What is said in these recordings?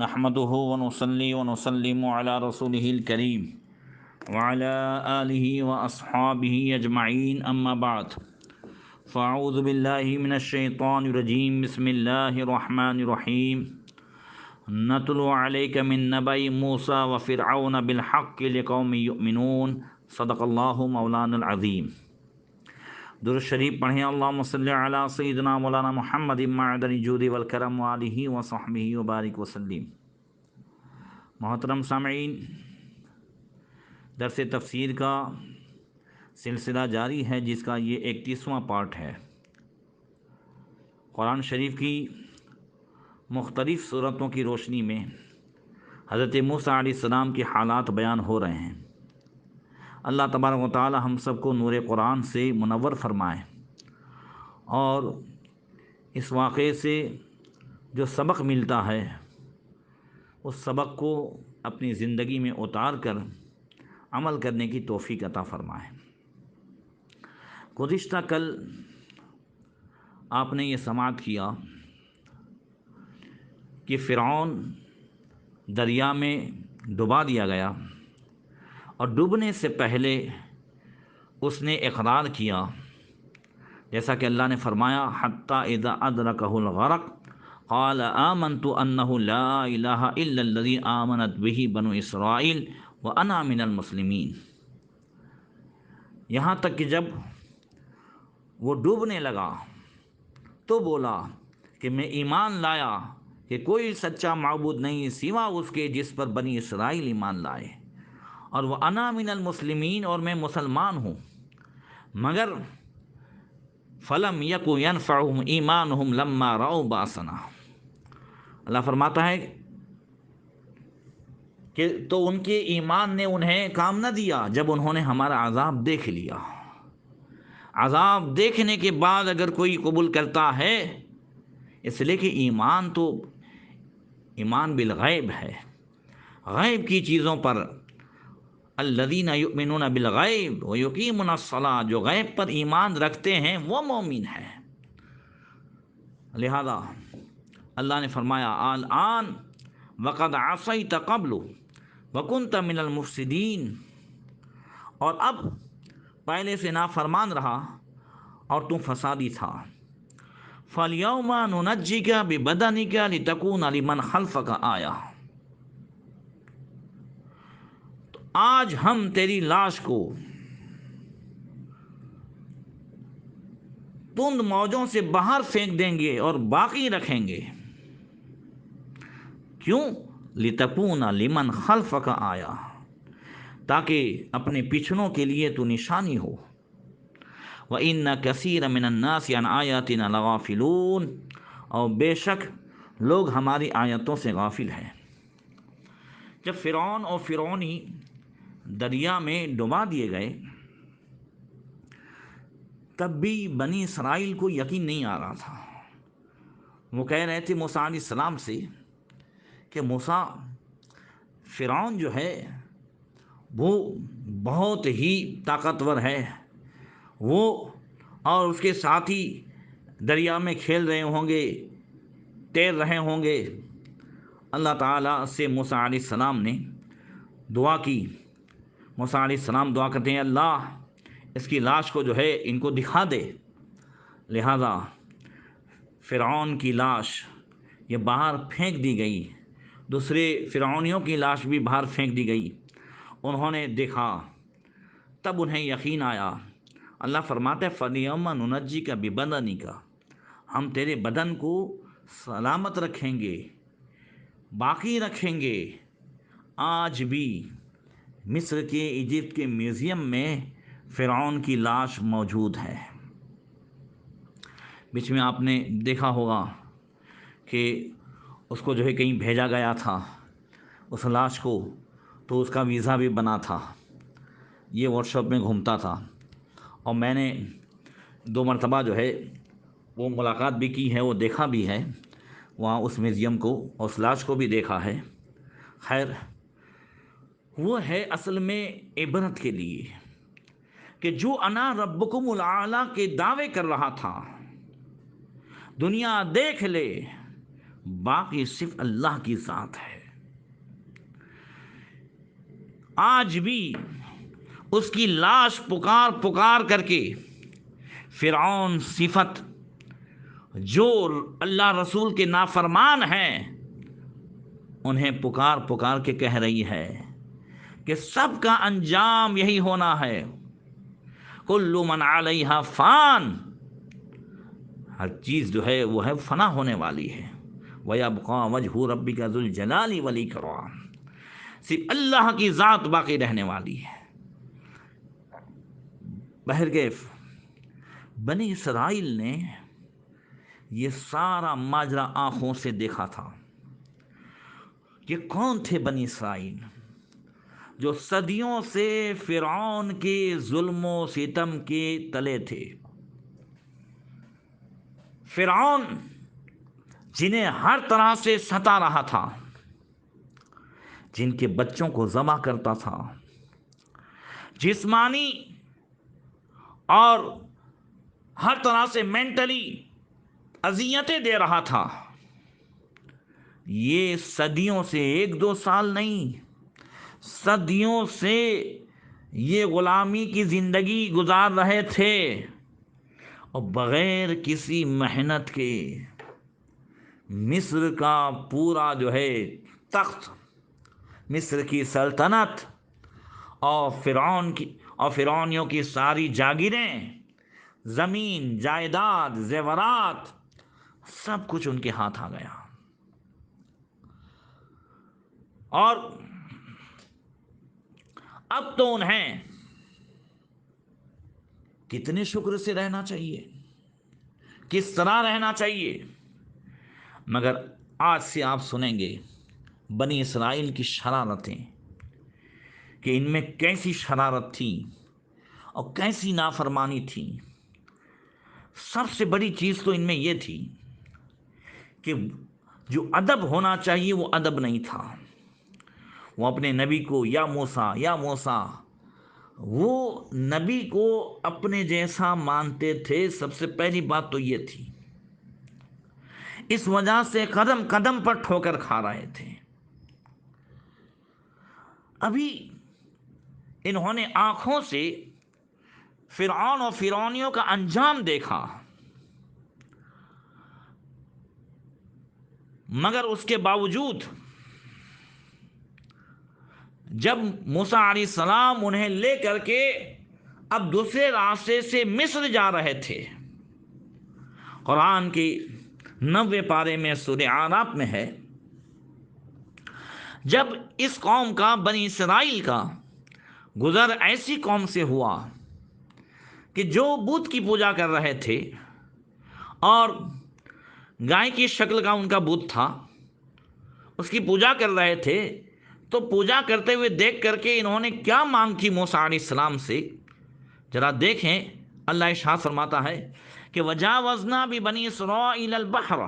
نحمده ونصلي ونسلم على رسوله الكريم وعلى آله وأصحابه أجمعين أما بعد فأعوذ بالله من الشيطان الرجيم بسم الله الرحمن الرحيم نتلو عليك من نبأ موسى وفرعون بالحق لقوم يؤمنون صدق الله مولانا العظيم۔ درود شریف پڑھیں اللہم صلی علی سیدنا مولانا محمد معدن الجود والکرم وآلہ وصحبہ وبارک وسلم۔ محترم سامعین، درس تفسیر کا سلسلہ جاری ہے جس کا یہ 31واں پارٹ ہے۔ قرآن شریف کی مختلف صورتوں کی روشنی میں حضرت موسیٰ علیہ السلام کے حالات بیان ہو رہے ہیں۔ اللہ تبارک و تعالی ہم سب کو نور قرآن سے منور فرمائے اور اس واقعے سے جو سبق ملتا ہے اس سبق کو اپنی زندگی میں اتار کر عمل کرنے کی توفیق عطا فرمائے۔ گزشتہ کل آپ نے یہ سماعت کیا کہ فرعون دریا میں ڈبا دیا گیا اور ڈوبنے سے پہلے اس نے اقرار کیا، جیسا کہ اللہ نے فرمایا حتی اذا ادرکہ الغرق قال آمنت انہ لا الہ الا الذی آمنت بہ بنو اسرائیل وانا من المسلمین۔ یہاں تک کہ جب وہ ڈوبنے لگا تو بولا کہ میں ایمان لایا کہ کوئی سچا معبود نہیں سوا اس کے جس پر بنی اسرائیل ایمان لائے، اور وہ انا من المسلمین، اور میں مسلمان ہوں۔ مگر فلم یکو ینفعہم ایمانہم لما رأوا باسنا، اللہ فرماتا ہے کہ تو ان کے ایمان نے انہیں کام نہ دیا جب انہوں نے ہمارا عذاب دیکھ لیا۔ عذاب دیکھنے کے بعد اگر کوئی قبول کرتا ہے، اس لیے کہ ایمان تو ایمان بالغیب ہے، غیب کی چیزوں پر الذین یؤمنون بالغیب ویقیمون الصلاۃ، جو غیب پر ایمان رکھتے ہیں وہ مومن ہے۔ لہذا اللہ نے فرمایا الآن وقد عصیت قبل وکنت من المفسدین، اور اب پہلے سے نافرمان رہا اور تم فسادی تھا۔ فَالْيَوْمَ نُنَجِّكَ بِبَدَنِكَ لِتَكُونَ لِمَنْ خَلْفَكَ آیَةً، آج ہم تیری لاش کو تند موجوں سے باہر پھینک دیں گے اور باقی رکھیں گے۔ کیوں؟ لِتَكُونَ لِمَنْ خَلْفَكَ آیَةً، تاکہ اپنے پچھڑوں کے لیے تو نشانی ہو۔ وَإِنَّ كَثِيرًا مِنَ النَّاسِ عَنْ آیَاتِنَا لَغَافِلُونَ، اور بے شک لوگ ہماری آیتوں سے غافل ہیں۔ جب فرعون اور فرعونی دریا میں ڈبا دیے گئے تب بھی بنی اسرائیل کو یقین نہیں آ رہا تھا۔ وہ کہہ رہے تھے موسیٰ علیہ السلام سے کہ موسیٰ، فرعون جو ہے وہ بہت ہی طاقتور ہے، وہ اور اس کے ساتھی دریا میں کھیل رہے ہوں گے، تیر رہے ہوں گے۔ اللہ تعالیٰ سے موسیٰ علیہ السلام نے دعا کی۔ موسیٰ علیہ السلام دعا کرتے ہیں اللہ اس کی لاش کو جو ہے ان کو دکھا دے۔ لہذا فرعون کی لاش یہ باہر پھینک دی گئی، دوسرے فرعونیوں کی لاش بھی باہر پھینک دی گئی۔ انہوں نے دیکھا تب انہیں یقین آیا۔ اللہ فرماتا ہے فَالْيَوْمَ نُنَجِّكَ بِبَدَنِكَ، ہم تیرے بدن کو سلامت رکھیں گے، باقی رکھیں گے۔ آج بھی مصر کے ایجپٹ کے میوزیم میں فرعون کی لاش موجود ہے۔ بیچ میں آپ نے دیکھا ہوگا کہ اس کو جو ہے کہیں بھیجا گیا تھا اس لاش کو، تو اس کا ویزا بھی بنا تھا، یہ واٹس ایپ میں گھومتا تھا، اور میں نے 2 مرتبہ جو ہے وہ ملاقات بھی کی ہے، وہ دیکھا بھی ہے وہاں اس میوزیم کو، اور اس لاش کو بھی دیکھا ہے۔ خیر، وہ ہے اصل میں عبرت کے لیے کہ جو انا ربکم الاعلیٰ کے دعوے کر رہا تھا، دنیا دیکھ لے باقی صرف اللہ کی ذات ہے۔ آج بھی اس کی لاش پکار پکار کر کے فرعون صفت جو اللہ رسول کے نافرمان ہیں انہیں پکار پکار کے کہہ رہی ہے کہ سب کا انجام یہی ہونا ہے، کل من علیہا فان، ہر چیز جو ہے وہ ہے فنا ہونے والی ہے، وَيَبْقَى وَجْهُ رَبِّكَ ذُو الْجَلَالِ وَالْإِكْرَامِ، صرف اللہ کی ذات باقی رہنے والی ہے۔ بہرکیف بنی اسرائیل نے یہ سارا ماجرا آنکھوں سے دیکھا تھا کہ کون تھے بنی اسرائیل جو صدیوں سے فرعون کے ظلم و ستم کے تلے تھے، فرعون جنہیں ہر طرح سے ستا رہا تھا، جن کے بچوں کو ذبح کرتا تھا، جسمانی اور ہر طرح سے مینٹلی اذیتیں دے رہا تھا، یہ صدیوں سے، ایک دو سال نہیں، صدیوں سے یہ غلامی کی زندگی گزار رہے تھے، اور بغیر کسی محنت کے مصر کا پورا جو ہے تخت، مصر کی سلطنت اور فرعونیوں کی ساری جاگیریں، زمین، جائیداد، زیورات، سب کچھ ان کے ہاتھ آ گیا۔ اور اب تو انہیں کتنے شکر سے رہنا چاہیے، کس طرح رہنا چاہیے، مگر آج سے آپ سنیں گے بنی اسرائیل کی شرارتیں کہ ان میں کیسی شرارت تھی اور کیسی نافرمانی تھی۔ سب سے بڑی چیز تو ان میں یہ تھی کہ جو ادب ہونا چاہیے وہ ادب نہیں تھا۔ وہ اپنے نبی کو یا موسیٰ یا موسیٰ، وہ نبی کو اپنے جیسا مانتے تھے۔ سب سے پہلی بات تو یہ تھی، اس وجہ سے قدم قدم پر ٹھوکر کھا رہے تھے۔ ابھی انہوں نے آنکھوں سے فرعون اور فرعونیوں کا انجام دیکھا، مگر اس کے باوجود جب موسیٰ علیہ السلام انہیں لے کر کے اب دوسرے راستے سے مصر جا رہے تھے، قرآن کی 90 پارے میں سورہ اعراف میں ہے، جب اس قوم کا، بنی اسرائیل کا گزر ایسی قوم سے ہوا کہ جو بت کی پوجا کر رہے تھے اور گائے کی شکل کا ان کا بت تھا، اس کی پوجا کر رہے تھے، تو پوجا کرتے ہوئے دیکھ کر کے انہوں نے کیا مانگ کی موسیٰ علیہ السلام سے، ذرا دیکھیں۔ اللہ ارشاد فرماتا ہے کہ وَجَاوَزْنَا بِبَنِي إِسْرَائِيلَ الْبَحْرَ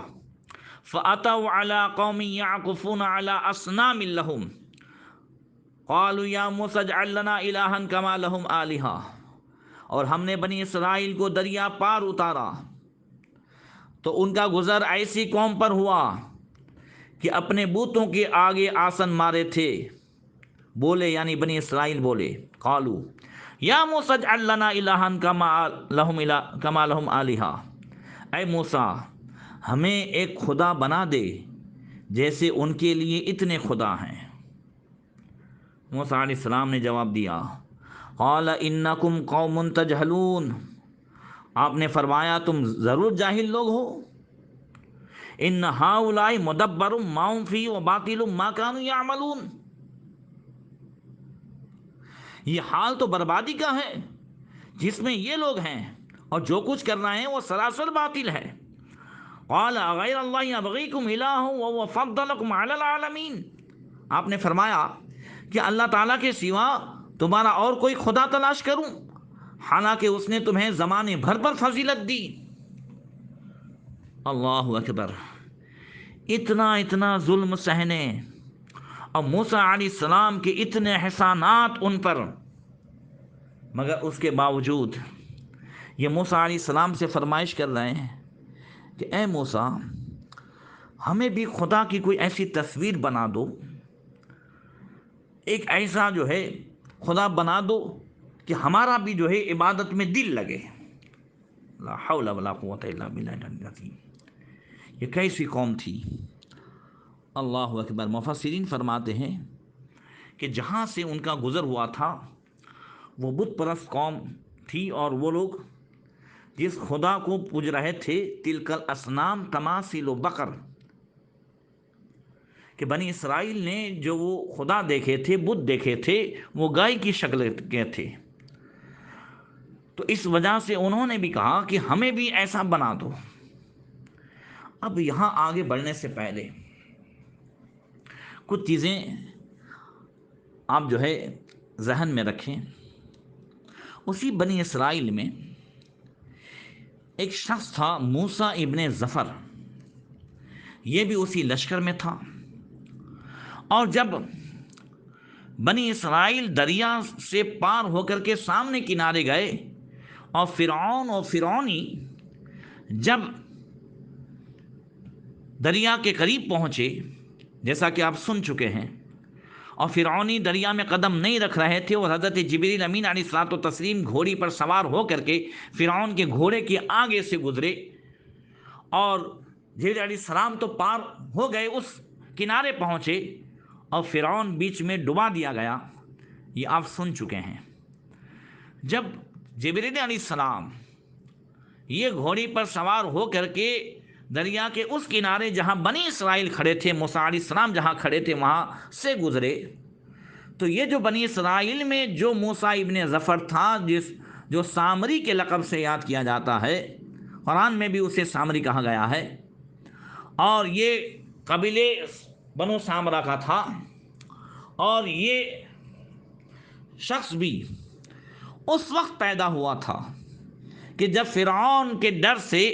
فَأَتَوْا عَلَىٰ قَوْمٍ يَعْكُفُونَ عَلَىٰ أَصْنَامٍ لَهُمْ قَالُوا يَا مُوسَىٰ اجْعَل لَّنَا إِلَٰهًا كَمَا لَهُمْ آلِهَةٌ، اور ہم نے بنی اسرائیل کو دریا پار اتارا تو ان کا گزر ایسی قوم پر ہوا کہ اپنے بتوں کے آگے آسن مارے تھے۔ بولے یعنی بنی اسرائیل بولے، قالوا یا موسیٰ اجعل لنا الہا کما لہم آلہہ، اے موسیٰ ہمیں ایک خدا بنا دے جیسے ان کے لیے اتنے خدا ہیں۔ موسیٰ علیہ السلام نے جواب دیا، قال انکم قوم تجہلون، آپ نے فرمایا تم ضرور جاہل لوگ ہو، ان ہؤلاء مدبر ما هم فیہ وباطل ما كانوا یعملون، یہ حال تو بربادی کا ہے جس میں یہ لوگ ہیں، اور جو کچھ کر رہے ہیں وہ سراسر باطل ہے۔ قال غیر اللہ ابغیکم الہ وهو فضلکم علی العالمین، آپ نے فرمایا کہ اللہ تعالیٰ کے سوا تمہارا اور کوئی خدا تلاش کروں، حالانکہ اس نے تمہیں زمانے بھر پر فضیلت دی۔ اللہ اکبر، اتنا ظلم سہنے اور موسیٰ علیہ السلام کے اتنے احسانات ان پر، مگر اس کے باوجود یہ موسیٰ علیہ السلام سے فرمائش کر رہے ہیں کہ اے موسیٰ ہمیں بھی خدا کی کوئی ایسی تصویر بنا دو، ایک ایسا جو ہے خدا بنا دو کہ ہمارا بھی جو ہے عبادت میں دل لگے۔ لا حول ولا قوت الا باللہ العلی العظیم۔ یہ کیسی قوم تھی؟ اللہ اکبر۔ مفسرین فرماتے ہیں کہ جہاں سے ان کا گزر ہوا تھا وہ بت پرست قوم تھی، اور وہ لوگ جس خدا کو پوج رہے تھے تلک الاسنام تماثیل و بقر، کہ بنی اسرائیل نے جو وہ خدا دیکھے تھے، بت دیکھے تھے، وہ گائے کی شکل کے تھے۔ تو اس وجہ سے انہوں نے بھی کہا کہ ہمیں بھی ایسا بنا دو۔ اب یہاں آگے بڑھنے سے پہلے کچھ چیزیں آپ جو ہے ذہن میں رکھیں۔ اسی بنی اسرائیل میں ایک شخص تھا موسیٰ ابن ظفر، یہ بھی اسی لشکر میں تھا۔ اور جب بنی اسرائیل دریا سے پار ہو کر کے سامنے کنارے گئے اور فرعون اور فرعونی جب دریا کے قریب پہنچے، جیسا کہ آپ سن چکے ہیں، اور فرعونی دریا میں قدم نہیں رکھ رہے تھے، اور حضرت جبریل امین علیہ الصلوۃ والتسلیم گھوڑی پر سوار ہو کر کے فرعون کے گھوڑے کے آگے سے گزرے، اور جبریل علیہ السلام تو پار ہو گئے، اس کنارے پہنچے، اور فرعون بیچ میں ڈبا دیا گیا۔ یہ آپ سن چکے ہیں۔ جب جبریل علیہ السلام یہ گھوڑی پر سوار ہو کر کے دریا کے اس کنارے جہاں بنی اسرائیل کھڑے تھے، موسیٰ علیہ السلام جہاں کھڑے تھے وہاں سے گزرے، تو یہ جو بنی اسرائیل میں جو موسیٰ ابن ظفر تھا، جو سامری کے لقب سے یاد کیا جاتا ہے، قرآن میں بھی اسے سامری کہا گیا ہے، اور یہ قبیلے بنو سامرا کا تھا، اور یہ شخص بھی اس وقت پیدا ہوا تھا کہ جب فرعون کے ڈر سے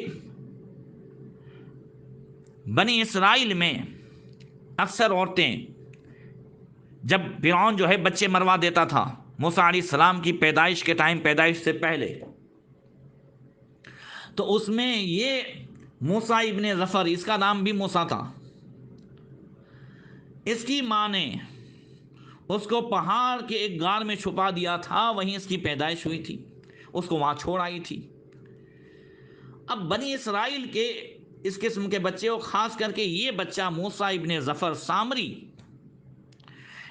بنی اسرائیل میں اکثر عورتیں، جب فرعون جو ہے بچے مروا دیتا تھا موسیٰ علیہ السلام کی پیدائش کے ٹائم، پیدائش سے پہلے، تو اس میں یہ موسیٰ ابن ظفر، اس کا نام بھی موسیٰ تھا، اس کی ماں نے اس کو پہاڑ کے ایک غار میں چھپا دیا تھا، وہیں اس کی پیدائش ہوئی تھی، اس کو وہاں چھوڑ آئی تھی۔ اب بنی اسرائیل کے اس قسم کے بچے، اور خاص کر کے یہ بچہ موسیٰ ابن ظفر سامری،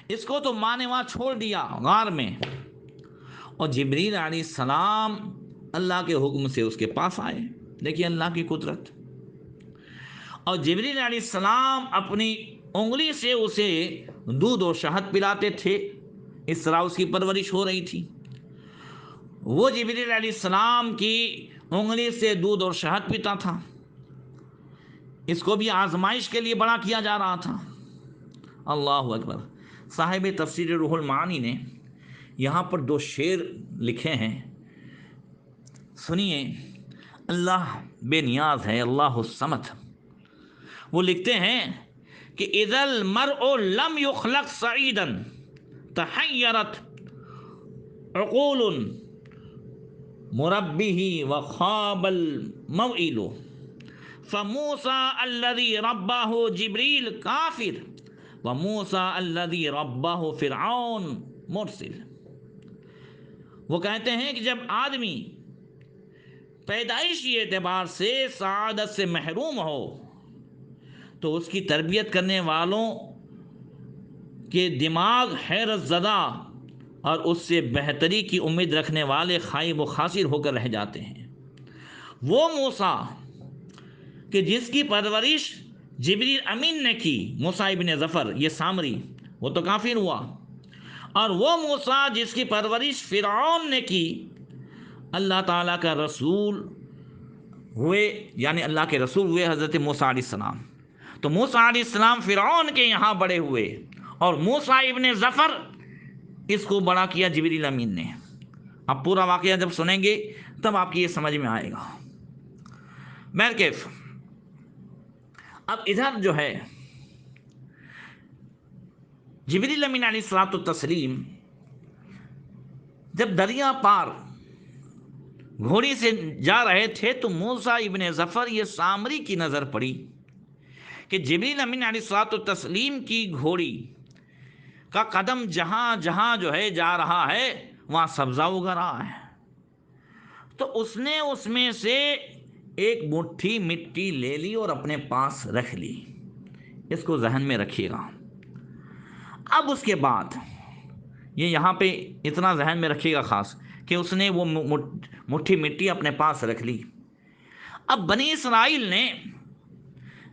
اس کو تو ماں نے وہاں چھوڑ دیا غار میں، اور جبریل علیہ السلام اللہ کے حکم سے اس کے پاس آئے۔ دیکھیے اللہ کی قدرت۔ اور جبریل علیہ السلام اپنی انگلی سے اسے دودھ اور شہد پلاتے تھے، اس طرح اس کی پرورش ہو رہی تھی۔ وہ جبریل علیہ السلام کی انگلی سے دودھ اور شہد پیتا تھا۔ اس کو بھی آزمائش کے لیے بڑا کیا جا رہا تھا۔ اللہ اکبر۔ صاحب تفسیر روح المعانی نے یہاں پر 2 شعر لکھے ہیں، سنیے۔ اللہ بے نیاز ہے، اللہ الصمد۔ وہ لکھتے ہیں کہ اذا المرء لم يخلق سعیدا تحیرت عقول مربه وخاب الموئل فموسیٰ الذی رباه جبریل کافر وموسیٰ الذی رباه فرعون مرسل۔ وہ کہتے ہیں کہ جب آدمی پیدائشی اعتبار سے سعادت سے محروم ہو تو اس کی تربیت کرنے والوں کے دماغ حیرت زدہ اور اس سے بہتری کی امید رکھنے والے خائب و خاسر ہو کر رہ جاتے ہیں۔ وہ موسیٰ کہ جس کی پرورش جبریل امین نے کی، موسیٰ ابن ظفر یہ سامری، وہ تو کافر ہوا، اور وہ موسیٰ جس کی پرورش فرعون نے کی، اللہ تعالیٰ کا رسول ہوئے، یعنی اللہ کے رسول ہوئے حضرت موسیٰ علیہ السلام۔ تو موسیٰ علیہ السلام فرعون کے یہاں بڑے ہوئے، اور موسیٰ ابن ظفر اس کو بڑا کیا جبریل امین نے۔ اب پورا واقعہ جب سنیں گے تب آپ کی یہ سمجھ میں آئے گا۔ بہرکیف اب ادھر جو ہے جبریل امین علیہ الصلوۃ والتسلیم جب دریا پار گھوڑی سے جا رہے تھے تو موسیٰ ابن ظفر یہ سامری کی نظر پڑی کہ جبریل امین علیہ الصلوۃ والتسلیم کی گھوڑی کا قدم جہاں جہاں جو ہے جا رہا ہے وہاں سبزہ اگ رہا ہے، تو اس نے اس میں سے ایک مٹھی مٹی لے لی اور اپنے پاس رکھ لی۔ اس کو ذہن میں رکھیے گا۔ اب اس کے بعد یہ یہاں پہ اتنا ذہن میں رکھیے گا خاص کہ اس نے وہ مٹھی مٹی اپنے پاس رکھ لی۔ اب بنی اسرائیل نے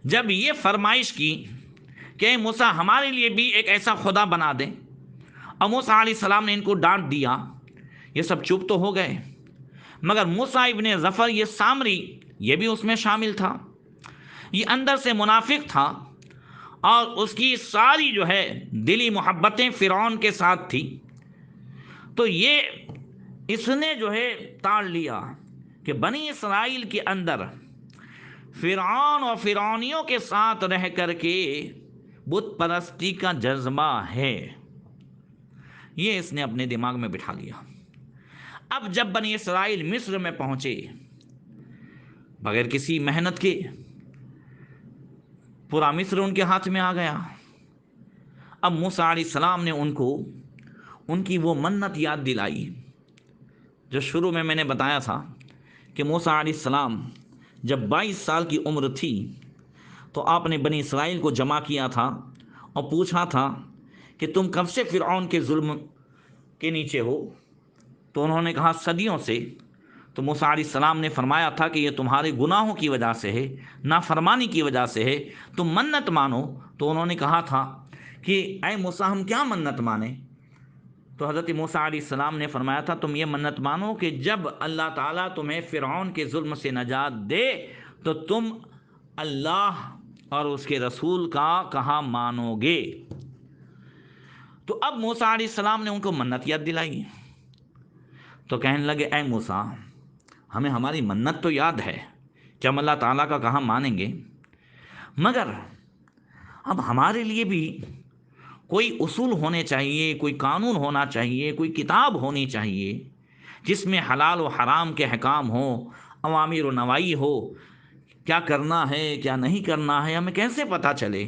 جب یہ فرمائش کی کہ اے موسیٰ ہمارے لیے بھی ایک ایسا خدا بنا دے، اور موسیٰ علیہ السلام نے ان کو ڈانٹ دیا، یہ سب چپ تو ہو گئے، مگر موسیٰ ابن ظفر یہ سامری یہ بھی اس میں شامل تھا، یہ اندر سے منافق تھا، اور اس کی ساری جو ہے دلی محبتیں فرعون کے ساتھ تھی۔ تو یہ اس نے جو ہے تاڑ لیا کہ بنی اسرائیل کے اندر فرعون اور فرعونیوں کے ساتھ رہ کر کے بت پرستی کا جذبہ ہے، یہ اس نے اپنے دماغ میں بٹھا لیا۔ اب جب بنی اسرائیل مصر میں پہنچے بغیر کسی محنت کے، پورا مصر ان کے ہاتھ میں آ گیا۔ اب موسیٰ علیہ السلام نے ان کو ان کی وہ منت یاد دلائی جو شروع میں نے بتایا تھا کہ موسیٰ علیہ السلام جب 22 سال کی عمر تھی تو آپ نے بنی اسرائیل کو جمع کیا تھا اور پوچھا تھا کہ تم کب سے فرعون کے ظلم کے نیچے ہو؟ تو انہوں نے کہا صدیوں سے۔ تو موسیٰ علیہ السلام نے فرمایا تھا کہ یہ تمہارے گناہوں کی وجہ سے ہے، نافرمانی کی وجہ سے ہے، تم منت مانو۔ تو انہوں نے کہا تھا کہ اے موسیٰ ہم کیا منت مانیں؟ تو حضرت موسیٰ علیہ السلام نے فرمایا تھا تم یہ منت مانو کہ جب اللہ تعالیٰ تمہیں فرعون کے ظلم سے نجات دے تو تم اللہ اور اس کے رسول کا کہا مانو گے۔ تو اب موسیٰ علیہ السلام نے ان کو منت یاد دلائی، تو کہنے لگے اے موسیٰ ہمیں ہماری منت تو یاد ہے کہ ہم اللہ تعالیٰ کا کہا مانیں گے، مگر اب ہمارے لیے بھی کوئی اصول ہونے چاہیے، کوئی قانون ہونا چاہیے، کوئی کتاب ہونی چاہیے جس میں حلال و حرام کے احکام ہوں، اوامر و نواہی ہو، کیا کرنا ہے کیا نہیں کرنا ہے، ہمیں کیسے پتہ چلے؟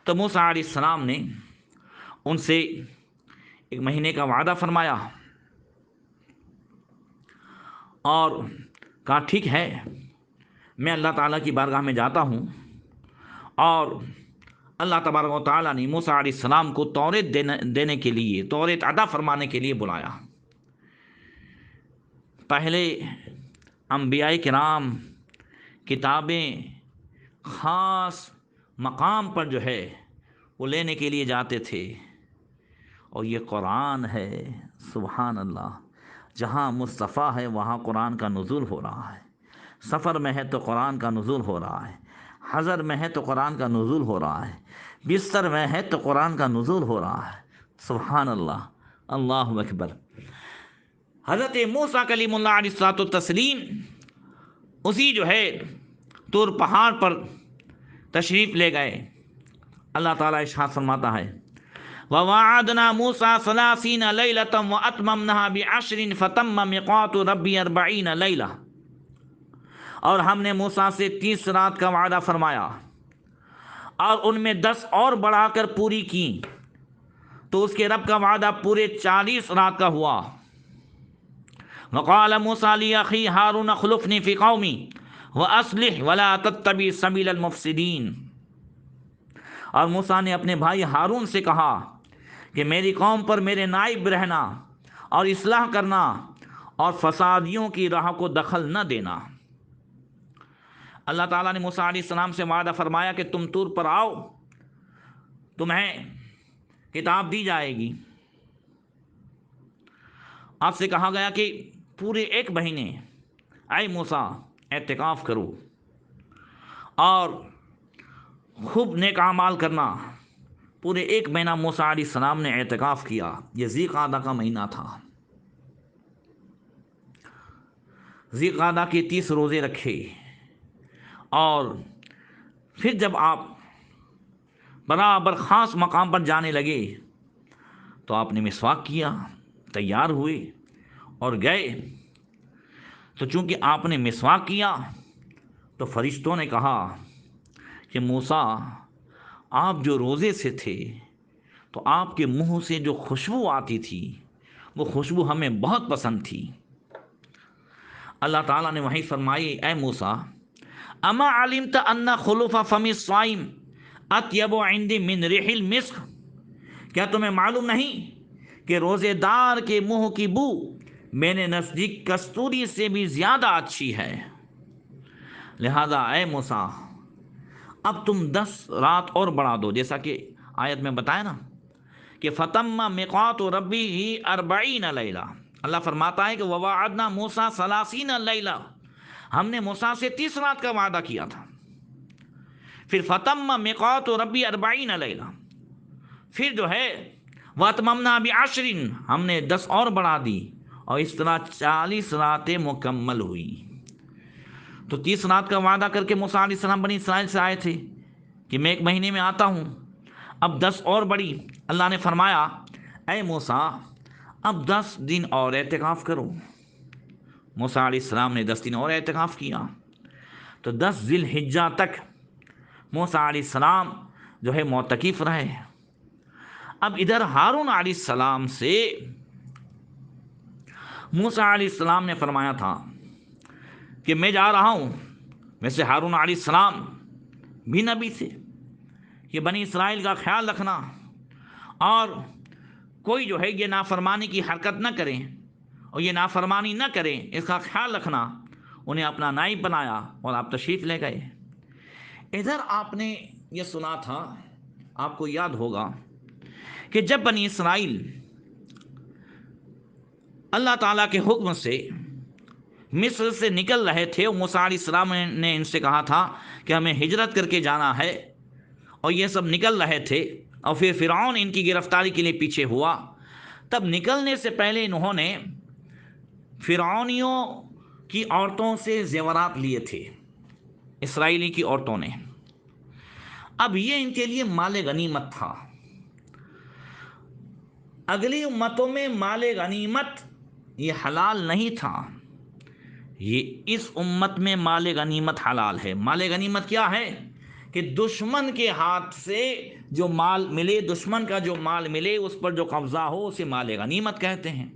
تو موسیٰ علیہ السلام نے ان سے 1 مہینے کا وعدہ فرمایا اور کہا ٹھیک ہے میں اللہ تعالیٰ کی بارگاہ میں جاتا ہوں، اور اللہ تبارک و تعالیٰ نے موسیٰ علیہ السلام کو توریت دینے کے لیے، توریت عطا فرمانے کے لیے بلایا۔ پہلے انبیاء کرام کتابیں خاص مقام پر جو ہے وہ لینے کے لیے جاتے تھے، اور یہ قرآن ہے، سبحان اللہ، جہاں مصطفیٰ ہے وہاں قرآن کا نزول ہو رہا ہے، سفر میں ہے تو قرآن کا نزول ہو رہا ہے، حضر میں ہے تو قرآن کا نزول ہو رہا ہے، بستر میں ہے تو قرآن کا نزول ہو رہا ہے، سبحان اللہ، اللہ اکبر۔ حضرت موسیٰ کلیم اللہ علیہ الصلوۃ والتسلیم اسی جو ہے طور پہاڑ پر تشریف لے گئے۔ اللہ تعالیٰ ارشاد فرماتا ہے وَوَعَدْنَا مُوسَىٰ 30 لَيْلَةً وَأَتْمَمْنَاهَا بِعَشْرٍ فَتَمَّ مِيقَاتُ رَبِّهِ 40 لَيْلَةً، اور ہم نے موسیٰ سے 30 رات کا وعدہ فرمایا اور ان میں 10 اور بڑھا کر پوری کی، تو اس کے رب کا وعدہ پورے 40 رات کا ہوا۔ وَقَالَ مُوسَىٰ لِأَخِيهِ هَارُونَ اخْلُفْنِي فِي قَوْمِي وَأَصْلِحْ وَلَا تَتَّبِعْ سَبِيلَ الْمُفْسِدِينَ، اور موسیٰ نے اپنے بھائی ہارون سے کہا کہ میری قوم پر میرے نائب رہنا اور اصلاح کرنا اور فسادیوں کی راہ کو دخل نہ دینا۔ اللہ تعالیٰ نے موسیٰ علیہ السلام سے وعدہ فرمایا کہ تم طور پر آؤ، تمہیں کتاب دی جائے گی۔ آپ سے کہا گیا کہ پورے 1 مہینے اے موسیٰ اعتکاف کرو اور خوب نیک اعمال کرنا۔ پورے 1 مہینہ موسیٰ علیہ السلام نے اعتکاف کیا۔ یہ ذی قعدہ کا مہینہ تھا۔ ذی قعدہ کے 30 روزے رکھے، اور پھر جب آپ برابر خاص مقام پر جانے لگے تو آپ نے مسواک کیا، تیار ہوئے اور گئے۔ تو چونکہ آپ نے مسواک کیا تو فرشتوں نے کہا کہ موسیٰ آپ جو روزے سے تھے تو آپ کے منہ سے جو خوشبو آتی تھی وہ خوشبو ہمیں بہت پسند تھی۔ اللہ تعالیٰ نے وہیں فرمائی، اے موسیٰ اما علمت ان خلوف فم الصائم اطیب عندی من ریح المسک، کیا تمہیں معلوم نہیں کہ روزے دار کے منہ کی بو میرے نزدیک کستوری سے بھی زیادہ اچھی ہے؟ لہذا اے موسیٰ اب تم 10 رات اور بڑھا دو، جیسا کہ آیت میں بتایا نا کہ فتم میقات ربی 40 لیلہ، اللہ فرماتا ہے کہ وواعدنا موسیٰ 30 لیلہ، ہم نے موسیٰ سے 30 رات کا وعدہ کیا تھا۔ پھر فتم میقات ربی 40 لیلہ، پھر جو ہے واتممنا بعشر، ہم نے 10 اور بڑھا دی، اور اس طرح 40 راتیں مکمل ہوئی۔ تو 30 رات کا وعدہ کر کے موسیٰ علیہ السلام بنی اسرائیل سے آئے تھے کہ میں 1 مہینے میں آتا ہوں، اب 10 اور بڑھی۔ اللہ نے فرمایا اے موسیٰ اب 10 دن اور اعتکاف کرو۔ موسیٰ علیہ السلام نے 10 دن اور اعتکاف کیا، تو 10 ذی الحجہ تک موسیٰ علیہ السلام جو ہے معتکف رہے۔ اب ادھر ہارون علیہ السلام سے موسیٰ علیہ السلام نے فرمایا تھا کہ میں جا رہا ہوں، ویسے ہارون علیہ السلام بھی نبی تھے، کہ بنی اسرائیل کا خیال رکھنا اور کوئی جو ہے یہ نافرمانی کی حرکت نہ کریں اور یہ نافرمانی نہ کریں، اس کا خیال رکھنا، انہیں اپنا نائب بنایا اور آپ تشریف لے گئے۔ ادھر آپ نے یہ سنا تھا، آپ کو یاد ہوگا کہ جب بنی اسرائیل اللہ تعالیٰ کے حکم سے مصر سے نکل رہے تھے، اور موسیٰ علیہ السلام نے ان سے کہا تھا کہ ہمیں ہجرت کر کے جانا ہے، اور یہ سب نکل رہے تھے، اور پھر فرعون ان کی گرفتاری کے لیے پیچھے ہوا، تب نکلنے سے پہلے انہوں نے فرعونیوں کی عورتوں سے زیورات لیے تھے، اسرائیلی کی عورتوں نے۔ اب یہ ان کے لیے مال غنیمت تھا۔ اگلی امتوں میں مال غنیمت یہ حلال نہیں تھا، یہ اس امت میں مال غنیمت حلال ہے۔ مال غنیمت کیا ہے؟ کہ دشمن کے ہاتھ سے جو مال ملے، دشمن کا جو مال ملے اس پر جو قبضہ ہو، اسے مال غنیمت کہتے ہیں۔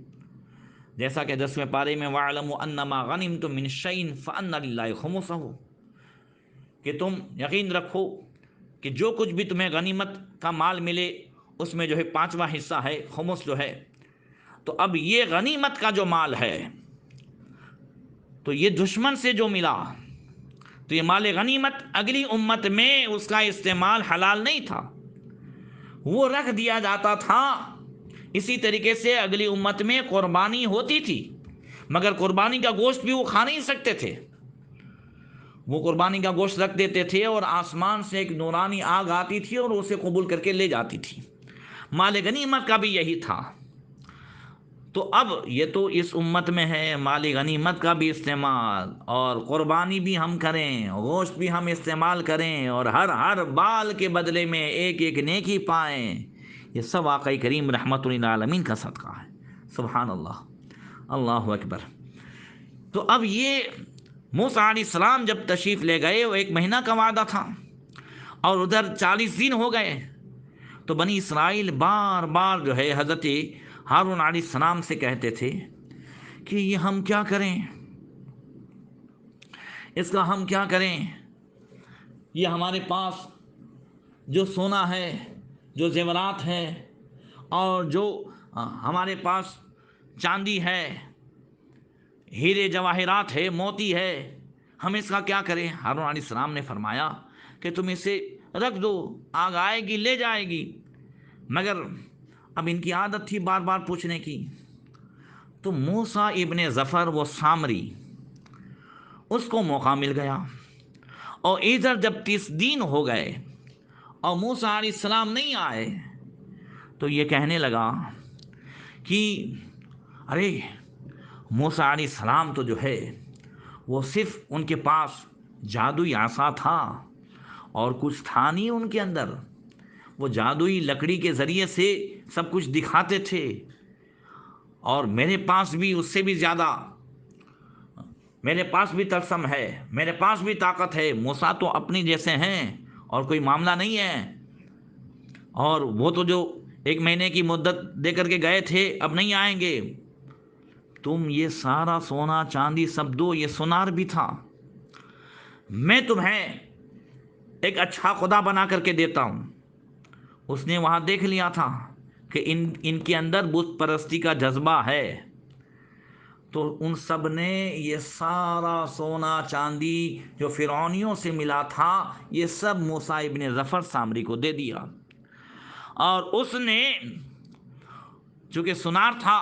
جیسا کہ 10ویں پارے میں وَاعْلَمُوا أَنَّمَا غَنِمْتُم مِّن شَيْءٍ فَأَنَّ لِلَّهِ خُمُسَهُ، کہ تم یقین رکھو کہ جو کچھ بھی تمہیں غنیمت کا مال ملے اس میں جو ہے 5واں حصہ ہے، خمس جو ہے۔ تو اب یہ غنیمت کا جو مال ہے تو یہ دشمن سے جو ملا، تو یہ مال غنیمت اگلی امت میں اس کا استعمال حلال نہیں تھا، وہ رکھ دیا جاتا تھا۔ اسی طریقے سے اگلی امت میں قربانی ہوتی تھی، مگر قربانی کا گوشت بھی وہ کھا نہیں سکتے تھے، وہ قربانی کا گوشت رکھ دیتے تھے اور آسمان سے ایک نورانی آگ آتی تھی اور اسے قبول کر کے لے جاتی تھی۔ مال غنیمت کا بھی یہی تھا۔ تو اب یہ تو اس امت میں ہے مال غنیمت کا بھی استعمال، اور قربانی بھی ہم کریں، گوشت بھی ہم استعمال کریں، اور ہر بال کے بدلے میں ایک ایک نیکی پائیں، یہ سب آقا کریم رحمت للعالمین کا صدقہ ہے۔ سبحان اللہ، اللہ اکبر۔ تو اب یہ موسیٰ علیہ السلام جب تشریف لے گئے، وہ 1 مہینہ کا وعدہ تھا، اور ادھر 40 دن ہو گئے، تو بنی اسرائیل بار بار جو ہے حضرت ہارون علیہ السلام سے کہتے تھے کہ یہ ہم کیا کریں، اس کا ہم کیا کریں، یہ ہمارے پاس جو سونا ہے، جو زیورات ہے، اور جو ہمارے پاس چاندی ہے، ہیرے جواہرات ہے، موتی ہے، ہم اس کا کیا کریں؟ ہارون علیہ السلام نے فرمایا کہ تم اسے رکھ دو، آگ آئے گی لے جائے گی۔ مگر اب ان کی عادت تھی بار بار پوچھنے کی، تو موسیٰ ابن ظفر وہ سامری، اس کو موقع مل گیا، اور ادھر جب 30 دن ہو گئے اور موسیٰ علیہ السلام نہیں آئے، تو یہ کہنے لگا کہ ارے موسیٰ علیہ السلام تو جو ہے وہ صرف ان کے پاس جادوئی عصا تھا اور کچھ تھا نہیں ان کے اندر، وہ جادوئی لکڑی کے ذریعے سے سب کچھ دکھاتے تھے، اور میرے پاس بھی اس سے بھی زیادہ، میرے پاس بھی طلسم ہے، میرے پاس بھی طاقت ہے۔ موسیٰ تو اپنی جیسے ہیں، اور کوئی معاملہ نہیں ہے، اور وہ تو جو 1 مہینے کی مدت دے کر کے گئے تھے اب نہیں آئیں گے، تم یہ سارا سونا چاندی سب دو، یہ سونار بھی تھا، میں تمہیں ایک اچھا خدا بنا کر کے دیتا ہوں۔ اس نے وہاں دیکھ لیا تھا کہ ان کے اندر بت پرستی کا جذبہ ہے، تو ان سب نے یہ سارا سونا چاندی جو فرعونیوں سے ملا تھا یہ سب موسیٰ ابن ظفر سامری کو دے دیا، اور اس نے چونکہ سونار تھا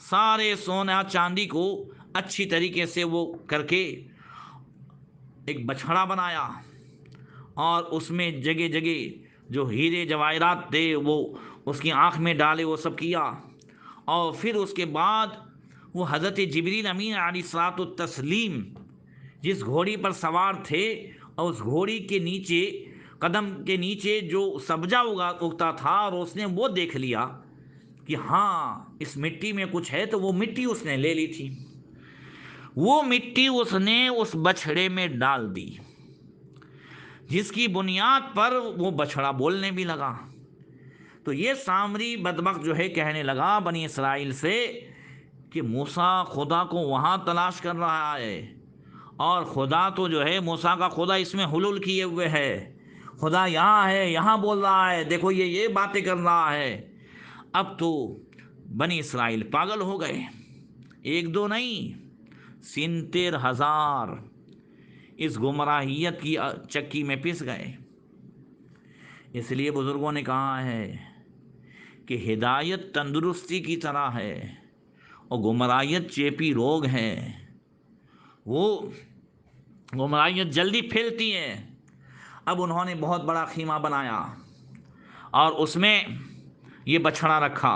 سارے سونا چاندی کو اچھی طریقے سے وہ کر کے ایک بچھڑا بنایا، اور اس میں جگہ جگہ جو ہیرے جواہرات تھے وہ اس کی آنکھ میں ڈالے، وہ سب کیا، اور پھر اس کے بعد وہ حضرت جبریل امین علیہ الصلوۃ والتسلیم جس گھوڑی پر سوار تھے، اور اس گھوڑی کے نیچے قدم کے نیچے جو سبزہ اگتا تھا، اور اس نے وہ دیکھ لیا کہ ہاں اس مٹی میں کچھ ہے، تو وہ مٹی اس نے لے لی تھی، وہ مٹی اس نے اس بچھڑے میں ڈال دی، جس کی بنیاد پر وہ بچھڑا بولنے بھی لگا۔ تو یہ سامری بدبخت جو ہے کہنے لگا بنی اسرائیل سے کہ موسیٰ خدا کو وہاں تلاش کر رہا ہے، اور خدا تو جو ہے موسیٰ کا خدا اس میں حلول کیے ہوئے ہے، خدا یہاں ہے، یہاں بول رہا ہے، دیکھو یہ باتیں کر رہا ہے۔ اب تو بنی اسرائیل پاگل ہو گئے، 1 2 نہیں، 70,000 اس گمراہیت کی چکی میں پس گئے۔ اس لیے بزرگوں نے کہا ہے کہ ہدایت تندرستی کی طرح ہے اور گمراہیت چیپی روگ ہے، وہ گمراہیت جلدی پھیلتی ہے۔ اب انہوں نے بہت بڑا خیمہ بنایا اور اس میں یہ بچھڑا رکھا،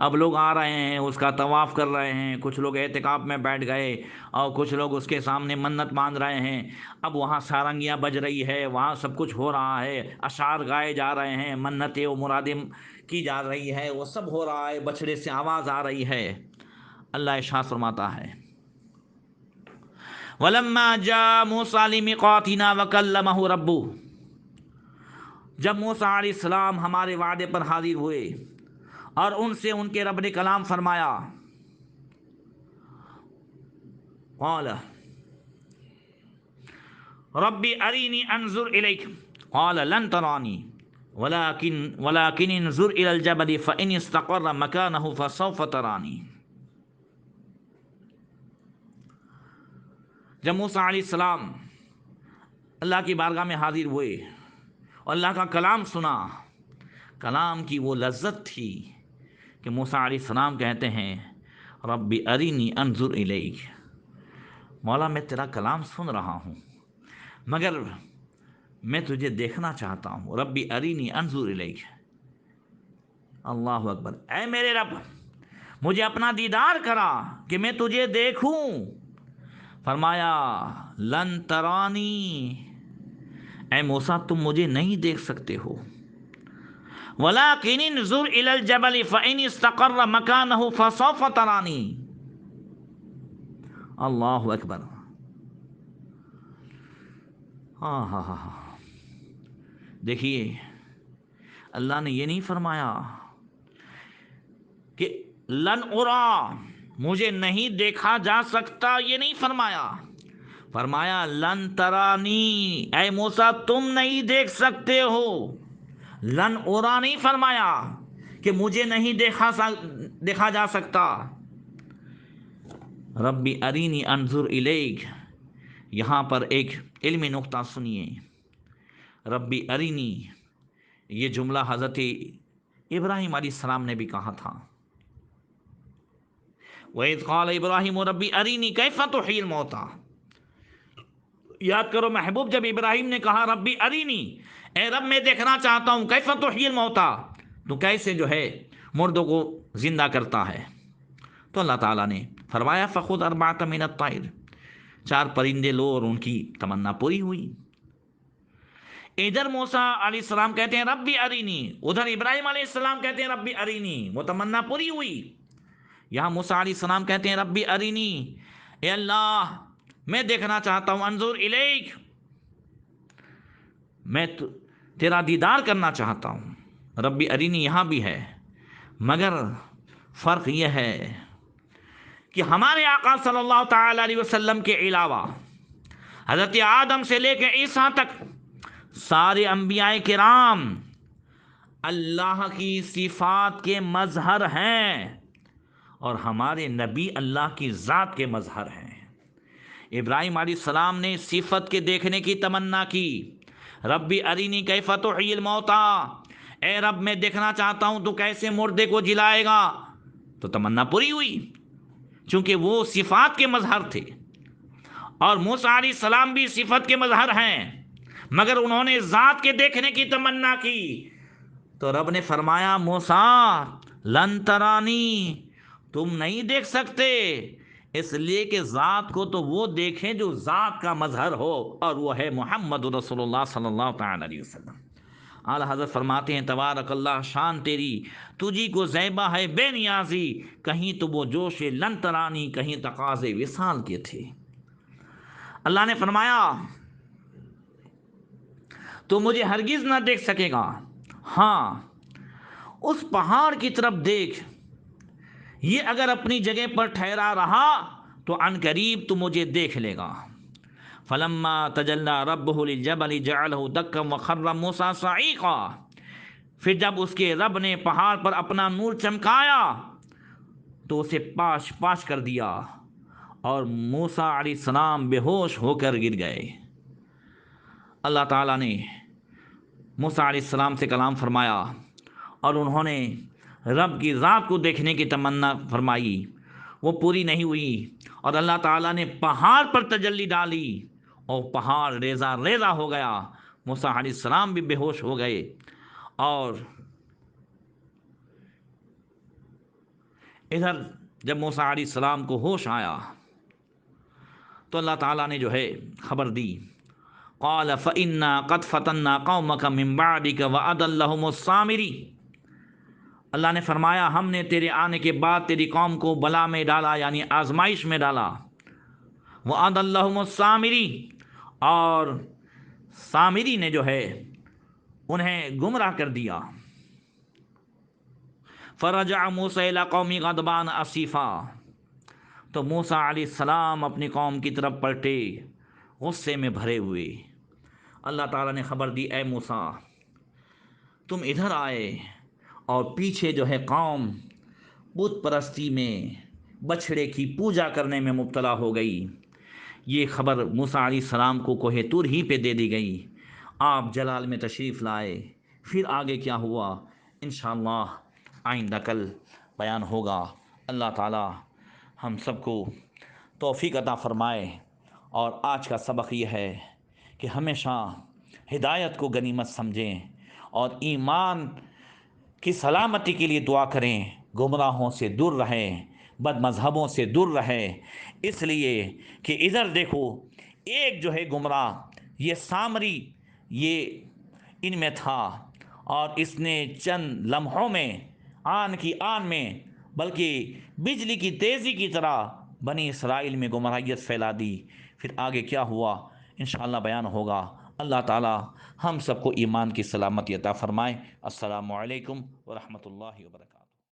اب لوگ آ رہے ہیں اس کا طواف کر رہے ہیں، کچھ لوگ اعتکاف میں بیٹھ گئے اور کچھ لوگ اس کے سامنے منت باندھ رہے ہیں، اب وہاں سارنگیاں بج رہی ہے، وہاں سب کچھ ہو رہا ہے، اشعار گائے جا رہے ہیں، منتیں و مرادیں کی جا رہی ہے، وہ سب ہو رہا ہے، بچڑے سے آواز آ رہی ہے۔ اللہ ارشاد فرماتا ہے وَلَمَّا جَاءَ مُوسَىٰ لِمِيقَاتِنَا وَكَلَّمَهُ رَبُّهُ، جب موسیٰ علیہ السلام ہمارے وعدے پر حاضر ہوئے اور ان سے ان کے رب نے کلام فرمایا، قال رب ارینی انظر الیک قال لن ترانی ولكن انظر الى الجبل فإن استقر مكانه فسوف ترانی۔ جب موسیٰ علیہ السلام اللہ کی بارگاہ میں حاضر ہوئے اور اللہ کا کلام سنا، کلام کی وہ لذت تھی کہ موسیٰ علیہ السلام کہتے ہیں رب ارینی انظر الیک، مولا میں تیرا کلام سن رہا ہوں مگر میں تجھے دیکھنا چاہتا ہوں، رب ارینی انظر الیک، اللہ اکبر، اے میرے رب مجھے اپنا دیدار کرا کہ میں تجھے دیکھوں۔ فرمایا لن ترانی، اے موسیٰ تم مجھے نہیں دیکھ سکتے ہو، وَلَكِنِ انظُرْ إِلَى الْجَبَلِ فَإِنِ اسْتَقَرَّ مَكَانَهُ فَسَوْفَ تَرَانِي۔ اللہ اکبر، ہاں، دیکھیے اللہ نے یہ نہیں فرمایا کہ لن ارا، مجھے نہیں دیکھا جا سکتا، یہ نہیں فرمایا، فرمایا لن ترانی، اے موسیٰ تم نہیں دیکھ سکتے ہو، لن ارا نہیں فرمایا کہ مجھے نہیں دیکھا جا سکتا۔ رب ارینی انظر الیک، یہاں پر ایک علمی نقطہ سنیے، رب ارینی یہ جملہ حضرت ابراہیم علیہ السلام نے بھی کہا تھا، وَإِذْ قَالَ إِبْرَاهِيمُ رَبِّ أَرِنِي كَيْفَ تُحْيِي الْمَوْتَىٰ، یاد کرو محبوب جب ابراہیم نے کہا رب ارینی، اے رب میں دیکھنا چاہتا ہوں، کیف تحیی الموتیٰ، تو کیسے جو ہے مردوں کو زندہ کرتا ہے، تو اللہ تعالیٰ نے فرمایا فخذ اربعۃ من الطیر، 4 پرندے لو اور ان کی تمنا پوری ہوئی۔ ادھر موسیٰ علیہ السلام کہتے ہیں رب ارینی، ادھر ابراہیم علیہ السلام کہتے ہیں رب ارینی، وہ تمنا پوری ہوئی۔ یہاں موسیٰ علیہ السلام کہتے ہیں رب ارینی، اے اللہ میں دیکھنا چاہتا ہوں، انظر الیک، میں تیرا دیدار کرنا چاہتا ہوں، ربی ارینی یہاں بھی ہے، مگر فرق یہ ہے کہ ہمارے آقا صلی اللہ تعالی علیہ وسلم کے علاوہ حضرت آدم سے لے کے عیسیٰ تک سارے انبیاء کرام اللہ کی صفات کے مظہر ہیں، اور ہمارے نبی اللہ کی ذات کے مظہر ہیں۔ ابراہیم علیہ السلام نے صفت کے دیکھنے کی تمنا کی، ربی ارینی کیف تحیی الموتا، اے رب میں دیکھنا چاہتا ہوں تو کیسے مردے کو جلائے گا، تو تمنا پوری ہوئی، چونکہ وہ صفات کے مظہر تھے، اور موسیٰ علیہ السلام بھی صفت کے مظہر ہیں، مگر انہوں نے ذات کے دیکھنے کی تمنا کی، تو رب نے فرمایا موسیٰ لن ترانی، تم نہیں دیکھ سکتے، اس لیے کہ ذات کو تو وہ دیکھیں جو ذات کا مظہر ہو، اور وہ ہے محمد رسول اللہ صلی اللہ تعالی علیہ وسلم۔ اعلیٰ حضرت فرماتے ہیں تبارک اللہ، شان تیری تجھی کو زیبا ہے بے نیازی، کہیں تو وہ جوش لن ترانی، کہیں تقاضے وصال کے تھے۔ اللہ نے فرمایا تو مجھے ہرگز نہ دیکھ سکے گا، ہاں اس پہاڑ کی طرف دیکھ، یہ اگر اپنی جگہ پر ٹھہرا رہا تو عن قریب تو مجھے دیکھ لے گا۔ فلما تجلی ربہ للجبل جعلہ دکا وخر موسیٰ صعیقا، پھر جب اس کے رب نے پہاڑ پر اپنا نور چمکایا تو اسے پاش پاش کر دیا، اور موسیٰ علیہ السلام بے ہوش ہو کر گر گئے۔ اللہ تعالیٰ نے موسیٰ علیہ السلام سے کلام فرمایا، اور انہوں نے رب کی ذات کو دیکھنے کی تمنا فرمائی، وہ پوری نہیں ہوئی، اور اللہ تعالیٰ نے پہاڑ پر تجلی ڈالی، اور پہاڑ ریزہ ریزہ ہو گیا، موسیٰ علیہ السلام بھی بے ہوش ہو گئے۔ اور ادھر جب موسیٰ علیہ السلام کو ہوش آیا تو اللہ تعالیٰ نے جو ہے خبر دی، قال فَإِنَّا قَدْ فَتَنَّا قَوْمَكَ مِن بَعْدِكَ وَأَضَلَّهُمُ السَّامِرِي، اللہ نے فرمایا ہم نے تیرے آنے کے بعد تیری قوم کو بلا میں ڈالا، یعنی آزمائش میں ڈالا، وَأَضَلَّهُمُ السَّامِرِي، اور سامری نے جو ہے انہیں گمراہ کر دیا۔ فَرَجَعَ مُوسَىٰ إِلَىٰ قَوْمِهِ غَضْبَانَ أَسِیفًا، تو موسیٰ علیہ السلام اپنی قوم کی طرف پلٹے غصے میں بھرے ہوئے۔ اللہ تعالیٰ نے خبر دی اے موسیٰ تم ادھر آئے، اور پیچھے جو ہے قوم بت پرستی میں، بچھڑے کی پوجا کرنے میں مبتلا ہو گئی۔ یہ خبر موسیٰ علیہ السلام کو کوہ طور ہی پہ دے دی گئی، آپ جلال میں تشریف لائے۔ پھر آگے کیا ہوا انشاءاللہ آئندہ کل بیان ہوگا۔ اللہ تعالیٰ ہم سب کو توفیق عطا فرمائے، اور آج کا سبق یہ ہے کہ ہمیشہ ہدایت کو غنیمت سمجھیں، اور ایمان کی سلامتی کے لیے دعا کریں، گمراہوں سے دور رہیں، بد مذہبوں سے دور رہیں، اس لیے کہ ادھر دیکھو ایک جو ہے گمراہ، یہ سامری، یہ ان میں تھا، اور اس نے چند لمحوں میں آن کی آن میں بلکہ بجلی کی تیزی کی طرح بنی اسرائیل میں گمراہیت پھیلا دی۔ پھر آگے کیا ہوا انشاءاللہ بیان ہوگا۔ اللہ تعالی ہم سب کو ایمان کی سلامتی عطا فرمائے۔ السلام علیکم ورحمۃ اللہ وبرکاتہ۔